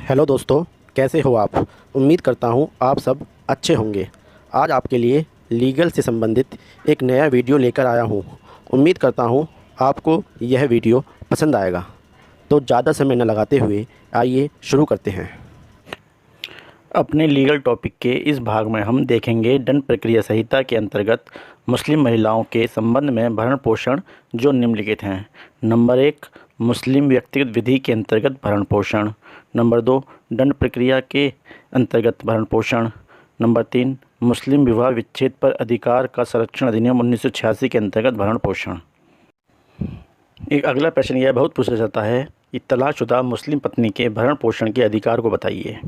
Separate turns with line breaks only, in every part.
Hello दोस्तों, कैसे हो आप। उम्मीद करता हूँ आप सब अच्छे होंगे। आज आपके लिए लीगल से संबंधित एक नया वीडियो लेकर आया हूँ। उम्मीद करता हूँ आपको यह वीडियो पसंद आएगा। तो ज़्यादा समय न लगाते हुए आइए शुरू करते हैं।
अपने लीगल टॉपिक के इस भाग में हम देखेंगे दंड प्रक्रिया संहिता के अंतर्गत मुस्लिम महिलाओं के संबंध में भरण पोषण जो निम्नलिखित हैं। नंबर 1, मुस्लिम व्यक्तिगत विधि के अंतर्गत भरण पोषण। नंबर 2, दंड प्रक्रिया के अंतर्गत भरण पोषण। नंबर 3, मुस्लिम विवाह विच्छेद पर अधिकार का संरक्षण अधिनियम 1986 के अंतर्गत भरण पोषण। एक अगला प्रश्न यह बहुत पूछा जाता है कि तलाकशुदा मुस्लिम पत्नी के भरण पोषण के अधिकार को बताइए।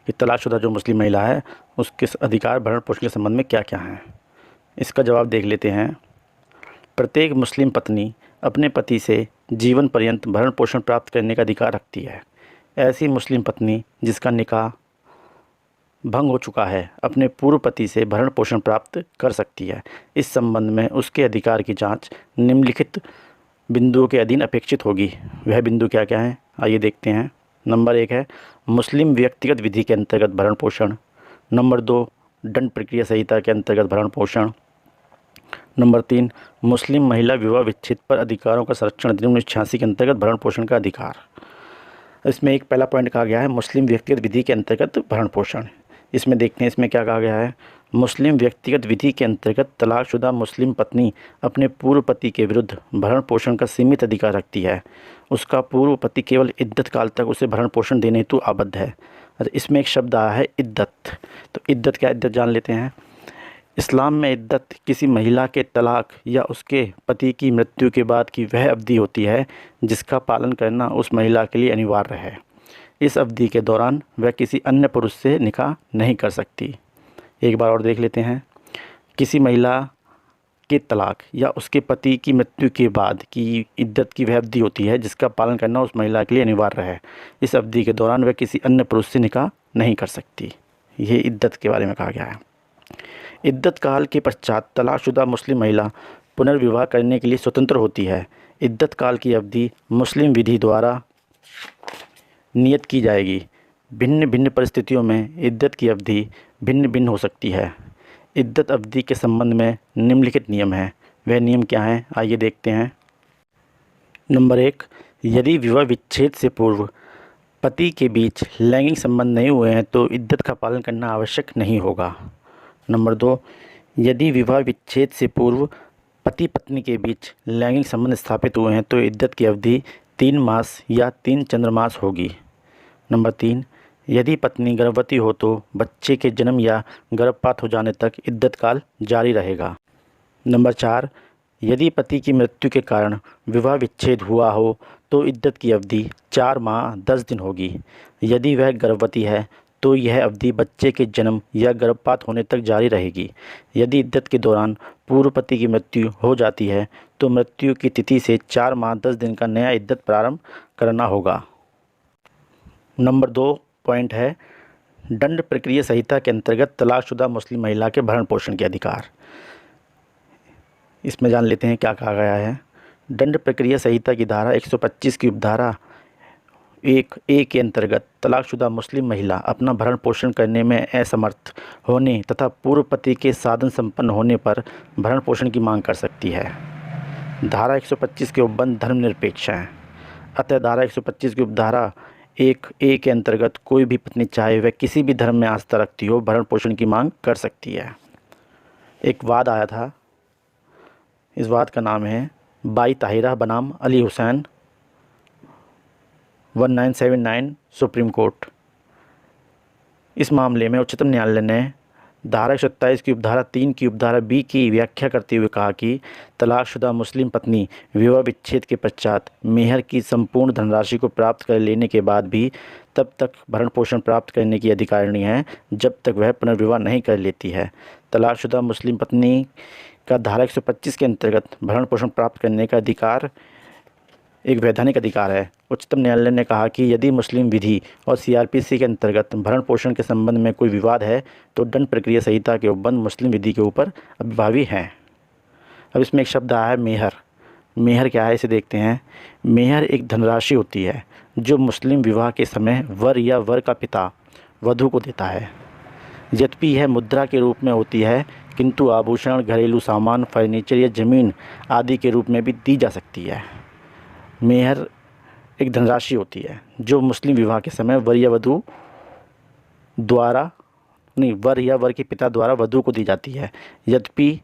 कि तलाकशुदा जो मुस्लिम महिला है उसके अधिकार भरण पोषण के संबंध में क्या क्या हैं। इसका जवाब देख लेते हैं। प्रत्येक मुस्लिम पत्नी अपने पति से जीवन पर्यंत भरण पोषण प्राप्त करने का अधिकार रखती है। ऐसी मुस्लिम पत्नी जिसका निकाह भंग हो चुका है अपने पूर्व पति से भरण पोषण प्राप्त कर सकती है। इस संबंध में उसके अधिकार की जांच निम्नलिखित बिंदुओं के अधीन अपेक्षित होगी। वह बिंदु क्या क्या हैं, आइए देखते हैं। नंबर 1 है मुस्लिम व्यक्तिगत विधि के अंतर्गत भरण पोषण। नंबर 2, दंड प्रक्रिया संहिता के अंतर्गत भरण पोषण। नंबर 3, मुस्लिम महिला विवाह विच्छेद पर अधिकारों का संरक्षण अधिनियम 1986 के अंतर्गत भरण पोषण का अधिकार। इसमें एक पहला पॉइंट कहा गया है मुस्लिम व्यक्तिगत विधि के अंतर्गत भरण पोषण। इसमें देखते हैं इसमें क्या कहा गया है। मुस्लिम व्यक्तिगत विधि के अंतर्गत तलाकशुदा मुस्लिम पत्नी अपने पूर्व पति के विरुद्ध भरण पोषण का सीमित अधिकार रखती है। उसका पूर्व पति केवल इद्दत काल तक उसे भरण पोषण देने हेतु आबद्ध है। इसमें एक शब्द आया है इद्दत। तो इद्दत क्या, इद्दत जान लेते हैं। इस्लाम में इद्दत किसी महिला के तलाक या उसके पति की मृत्यु के बाद की वह अवधि होती है जिसका पालन करना उस महिला के लिए अनिवार्य है। इस अवधि के दौरान वह किसी अन्य पुरुष से निकाह नहीं कर सकती। एक बार और देख लेते हैं। किसी महिला के तलाक या उसके पति की मृत्यु के बाद की इद्दत की वह अवधि होती है जिसका पालन करना उस महिला के लिए अनिवार्य है। इस अवधि के दौरान वह किसी अन्य पुरुष से निकाह नहीं कर सकती। ये इद्दत के बारे में कहा गया है। इद्दत काल के पश्चात तलाकशुदा मुस्लिम महिला पुनर्विवाह करने के लिए स्वतंत्र होती है। इद्दत काल की अवधि मुस्लिम विधि द्वारा नियत की जाएगी। भिन्न भिन्न परिस्थितियों में इद्दत की अवधि भिन्न भिन्न हो सकती है। इद्दत अवधि के संबंध में निम्नलिखित नियम हैं। वह नियम क्या हैं, आइए देखते हैं। नंबर 1, यदि विवाह विच्छेद से पूर्व पति के बीच लैंगिक संबंध नहीं हुए हैं तो इद्दत का पालन करना आवश्यक नहीं होगा। नंबर 2, यदि विवाह विच्छेद से पूर्व पति पत्नी के बीच लैंगिक संबंध स्थापित हुए हैं तो इद्दत की अवधि 3 मास या 3 चंद्रमास होगी। नंबर 3, यदि पत्नी गर्भवती हो तो बच्चे के जन्म या गर्भपात हो जाने तक इद्दत काल जारी रहेगा। नंबर 4, यदि पति की मृत्यु के कारण विवाह विच्छेद हुआ हो तो इद्दत की अवधि 4 माह 10 दिन होगी। यदि वह गर्भवती है तो यह अवधि बच्चे के जन्म या गर्भपात होने तक जारी रहेगी। यदि इद्दत के दौरान पूर्व पति की मृत्यु हो जाती है तो मृत्यु की तिथि से 4 माह 10 दिन का नया इद्दत प्रारंभ करना होगा। नंबर 2 पॉइंट है दंड प्रक्रिया संहिता के अंतर्गत तलाकशुदा मुस्लिम महिला के भरण पोषण के अधिकार। इसमें जान लेते हैं क्या कहा गया है। दंड प्रक्रिया संहिता की धारा 125 की उपधारा 1A के अंतर्गत तलाकशुदा मुस्लिम महिला अपना भरण पोषण करने में असमर्थ होने तथा पूर्व पति के साधन संपन्न होने पर भरण पोषण की मांग कर सकती है। धारा 125 के उपबंध धर्मनिरपेक्ष हैं। अतः धारा 125 की उपधारा 1A के अंतर्गत कोई भी पत्नी चाहे वह किसी भी धर्म में आस्था रखती हो भरण पोषण की मांग कर सकती है। एक वाद आया था, इस वाद का नाम है बाई ताहिरा बनाम अली हुसैन 1979 सुप्रीम कोर्ट। इस मामले में उच्चतम न्यायालय ने धारा 127 की उपधारा 3 की उपधारा B की व्याख्या करते हुए कहा कि तलाकशुदा मुस्लिम पत्नी विवाह विच्छेद के पश्चात मेहर की संपूर्ण धनराशि को प्राप्त कर लेने के बाद भी तब तक भरण पोषण प्राप्त करने की अधिकारिणी है जब तक वह पुनर्विवाह नहीं कर लेती है। तलाकशुदा मुस्लिम पत्नी का धारा 125 के अंतर्गत भरण पोषण प्राप्त करने का अधिकार एक वैधानिक अधिकार है। उच्चतम न्यायालय ने कहा कि यदि मुस्लिम विधि और CRPC के अंतर्गत भरण पोषण के संबंध में कोई विवाद है तो दंड प्रक्रिया संहिता के उपबंध मुस्लिम विधि के ऊपर अभिभावी हैं। अब इसमें एक शब्द आया है मेहर। मेहर क्या है इसे देखते हैं। मेहर एक धनराशि होती है जो मुस्लिम विवाह के समय वर या वर का पिता वधू को देता है। यद्यपि यह मुद्रा के रूप में होती है, किंतु आभूषण, घरेलू सामान, फर्नीचर या ज़मीन आदि के रूप में भी दी जा सकती है। मेहर एक धनराशि होती है जो मुस्लिम विवाह के समय वर या वधू द्वारा वर या वर के पिता द्वारा वधू को दी जाती है। यद्यपि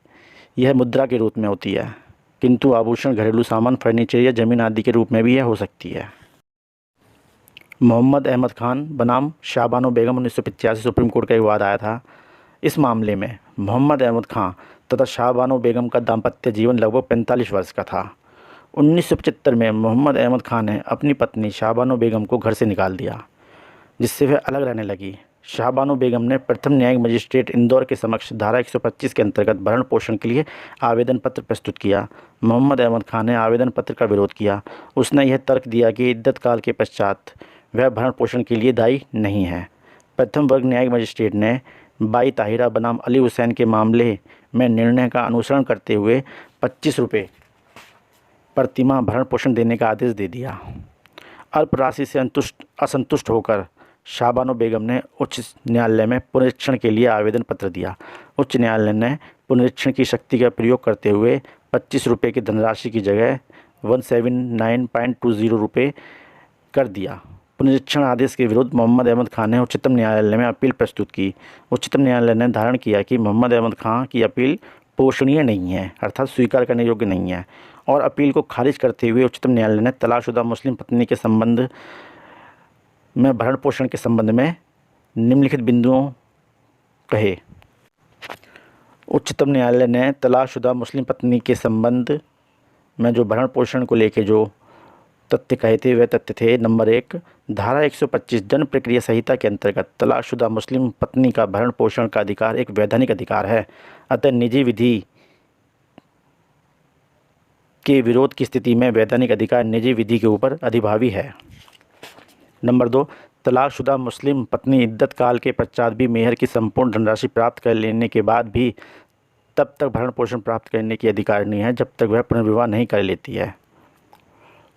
यह मुद्रा के रूप में होती है, किंतु आभूषण, घरेलू सामान, फर्नीचर या ज़मीन आदि के रूप में भी यह हो सकती है। मोहम्मद अहमद ख़ान बनाम शाहबानो बेगम 1985 सुप्रीम कोर्ट का एक वाद आया था। इस मामले में मोहम्मद अहमद ख़ान तथा शाहबानो बेगम का दाम्पत्य जीवन लगभग 45 वर्ष का था। 1975 में मोहम्मद अहमद ख़ान ने अपनी पत्नी शाहबानो बेगम को घर से निकाल दिया, जिससे वह अलग रहने लगी। शाहबानो बेगम ने प्रथम न्यायिक मजिस्ट्रेट इंदौर के समक्ष धारा 125 के अंतर्गत भरण पोषण के लिए आवेदन पत्र प्रस्तुत किया। मोहम्मद अहमद ख़ान ने आवेदन पत्र का विरोध किया। उसने यह तर्क दिया कि इद्दत काल के पश्चात वह भरण पोषण के लिए दायी नहीं है। प्रथम वर्ग न्यायिक मजिस्ट्रेट ने बाई ताहिरा बनाम अली हुसैन के मामले में निर्णय का अनुसरण करते हुए 25 रुपये प्रतिमाह भरण पोषण देने का आदेश दे दिया। अल्प राशि से असंतुष्ट होकर शाहबानो बेगम ने उच्च न्यायालय में पुनरीक्षण के लिए आवेदन पत्र दिया। उच्च न्यायालय ने पुनरीक्षण की शक्ति का प्रयोग करते हुए 25 रुपये की धनराशि की जगह 179.20 रुपये कर दिया। पुनरीक्षण आदेश के विरुद्ध मोहम्मद अहमद ख़ान ने उच्चतम न्यायालय में अपील प्रस्तुत की। उच्चतम न्यायालय ने धारण किया कि मोहम्मद अहमद ख़ान की अपील पोषणीय नहीं है, अर्थात स्वीकार करने योग्य नहीं है, और अपील को खारिज करते हुए उच्चतम न्यायालय ने तलाकशुदा मुस्लिम पत्नी के संबंध में भरण पोषण के संबंध में निम्नलिखित बिंदुओं कहे। उच्चतम न्यायालय ने तलाकशुदा मुस्लिम पत्नी के संबंध में जो भरण पोषण को लेके जो तथ्य कहे थे वह तथ्य थे। नंबर 1, धारा 125 जन प्रक्रिया संहिता के अंतर्गत तलाकशुदा मुस्लिम पत्नी का भरण पोषण का अधिकार एक वैधानिक अधिकार है, अतः निजी विधि के विरोध की स्थिति में वैधानिक अधिकार निजी विधि के ऊपर अधिभावी है। नंबर 2, तलाकशुदा मुस्लिम पत्नी इद्दत काल के पश्चात भी मेहर की संपूर्ण धनराशि प्राप्त कर लेने के बाद भी तब तक भरण पोषण प्राप्त करने की अधिकारिणी है जब तक वह पुनर्विवाह नहीं कर लेती है।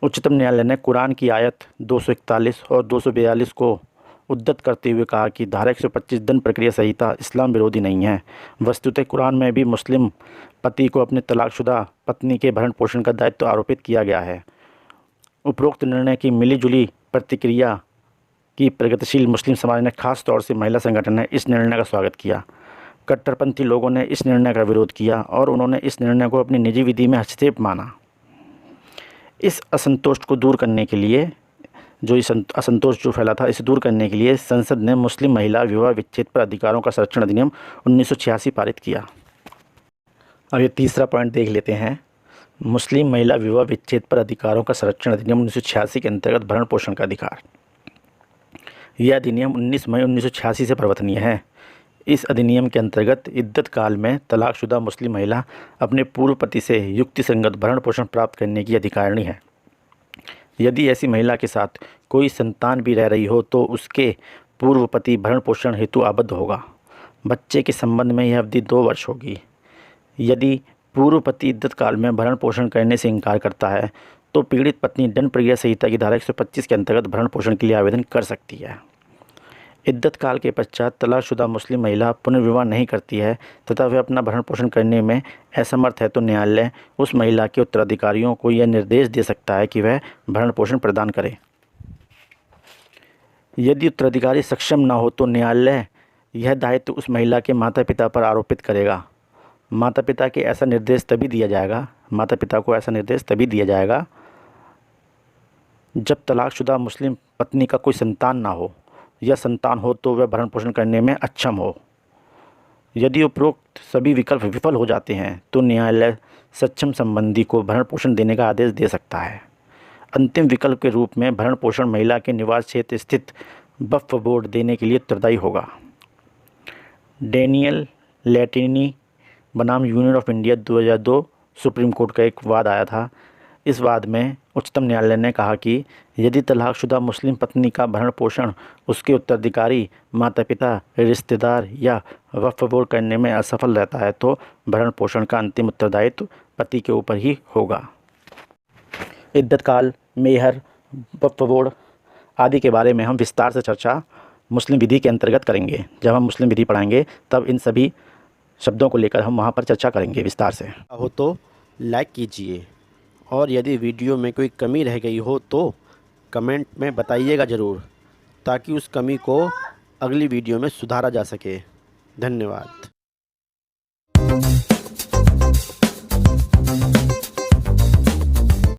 उच्चतम न्यायालय ने कुरान की आयत 241 और 242 को उद्धृत करते हुए कहा कि धारा 125 दंड प्रक्रिया संहिता इस्लाम विरोधी नहीं है। वस्तुतः कुरान में भी मुस्लिम पति को अपने तलाकशुदा पत्नी के भरण पोषण का दायित्व आरोपित किया गया है। उपरोक्त निर्णय की मिलीजुली प्रतिक्रिया की प्रगतिशील मुस्लिम समाज ने खास तौर से महिला संगठन ने इस निर्णय का स्वागत किया। कट्टरपंथी लोगों ने इस निर्णय का विरोध किया और उन्होंने इस निर्णय को अपनी निजी विधि में हस्तक्षेप माना। इस असंतोष को दूर करने के लिए असंतोष जो फैला था, इसे दूर करने के लिए संसद ने मुस्लिम महिला विवाह विच्छेद पर अधिकारों का संरक्षण अधिनियम 1986 पारित किया। अब ये तीसरा पॉइंट देख लेते हैं। मुस्लिम महिला विवाह विच्छेद पर अधिकारों का संरक्षण अधिनियम 1986 के अंतर्गत भरण पोषण का अधिकार। यह अधिनियम 19 मई 1986 से प्रवर्तनीय है। इस अधिनियम के अंतर्गत इद्दत काल में तलाकशुदा मुस्लिम महिला अपने पूर्व पति से युक्तिसंगत भरण पोषण प्राप्त करने की अधिकारिणी है। यदि ऐसी महिला के साथ कोई संतान भी रह रही हो तो उसके पूर्व पति भरण पोषण हेतु आबद्ध होगा। बच्चे के संबंध में यह अवधि 2 वर्ष होगी। यदि पूर्व पति इद्दत काल में भरण पोषण करने से इनकार करता है तो पीड़ित पत्नी दंड प्रक्रिया संहिता की धारा 125 के अंतर्गत भरण पोषण के लिए आवेदन कर सकती है। इद्दत काल के पश्चात तलाकशुदा मुस्लिम महिला पुनर्विवाह नहीं करती है तथा वह अपना भरण पोषण करने में असमर्थ है तो न्यायालय उस महिला के उत्तराधिकारियों को यह निर्देश दे सकता है कि वह भरण पोषण प्रदान करे। यदि उत्तराधिकारी सक्षम न हो तो न्यायालय यह दायित्व उस महिला के माता पिता पर आरोपित करेगा। माता पिता को ऐसा निर्देश तभी दिया जाएगा जब तलाकशुदा मुस्लिम पत्नी का कोई संतान ना हो या संतान हो तो वह भरण पोषण करने में अक्षम हो। यदि उपरोक्त सभी विकल्प विफल हो जाते हैं तो न्यायालय सक्षम संबंधी को भरण पोषण देने का आदेश दे सकता है। अंतिम विकल्प के रूप में भरण पोषण महिला के निवास क्षेत्र स्थित वक्फ बोर्ड देने के लिए उत्तरदायी होगा। डेनियल लैटिनी बनाम union of India 2002 supreme court का एक वाद आया था। इस वाद में उच्चतम न्यायालय ने कहा कि यदि तलाकशुदा मुस्लिम पत्नी का भरण पोषण उसके उत्तराधिकारी, माता पिता, रिश्तेदार या वक्फ बोर्ड करने में असफल रहता है तो भरण पोषण का अंतिम उत्तरदायित्व पति के ऊपर ही होगा। इद्दतकाल, मेहर, वक्फ़ आदि के बारे में हम विस्तार से चर्चा मुस्लिम विधि के अंतर्गत करेंगे। जब हम मुस्लिम विधि पढ़ाएंगे तब इन सभी शब्दों को लेकर हम वहाँ पर चर्चा करेंगे विस्तार से।
हो तो लाइक कीजिए, और यदि वीडियो में कोई कमी रह गई हो तो कमेंट में बताइएगा ज़रूर, ताकि उस कमी को अगली वीडियो में सुधारा जा सके। धन्यवाद।